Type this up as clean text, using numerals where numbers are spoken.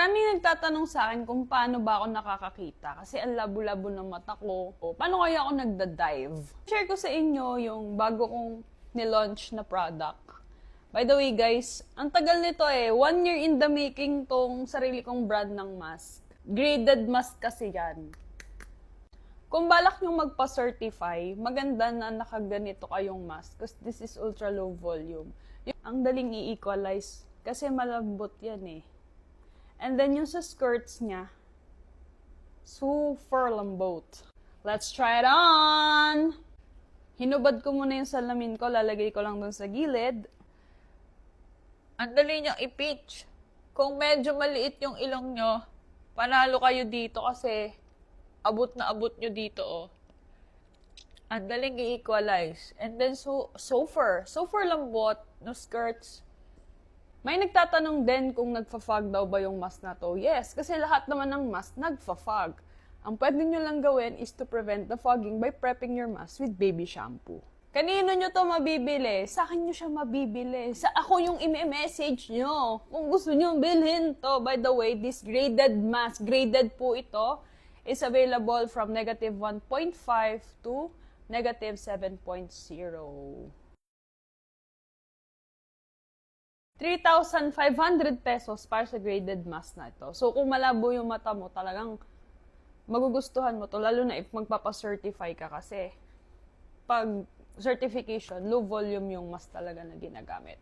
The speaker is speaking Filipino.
Maraming nagtatanong sa akin kung paano ba ako nakakakita kasi ang labo-labo ng mata ko. O, paano kaya ako nagda-dive? Share ko sa inyo yung bago kong nilaunch na product. By the way guys, ang tagal nito 1 year in the making tong sarili kong brand ng mask. Graded mask kasi yan. Kung balak nyo magpa-certify, maganda na nakaganito kayong mask kasi this is ultra low volume. Ang daling i-equalize kasi malambot yan And then yung sa skirts niya, super lambot. Let's try it on! Hinubad ko muna yung salamin ko, lalagay ko lang dun sa gilid. Ang dali niyang i-pitch. Kung medyo maliit yung ilong nyo, panalo kayo dito kasi abot na abot nyo dito Ang daling i-equalize. And then super lambot no skirts. May nagtatanong din kung nagfa-fog daw ba yung mask na to. Yes, kasi lahat naman ng mask nagfa-fog. Ang pwede nyo lang gawin is to prevent the fogging by prepping your mask with baby shampoo. Kanino nyo to mabibili? Sa akin nyo siya mabibili. Sa ako yung i-message nyo. Kung gusto nyo bilhin to. By the way, this graded mask, graded po ito, is available from -1.5 to -7.0. 3,500 pesos para sa graded mask na ito. So, kung malabo yung mata mo, talagang magugustuhan mo to, lalo na if magpapa-certify ka kasi pag certification, low volume yung mask talaga na ginagamit.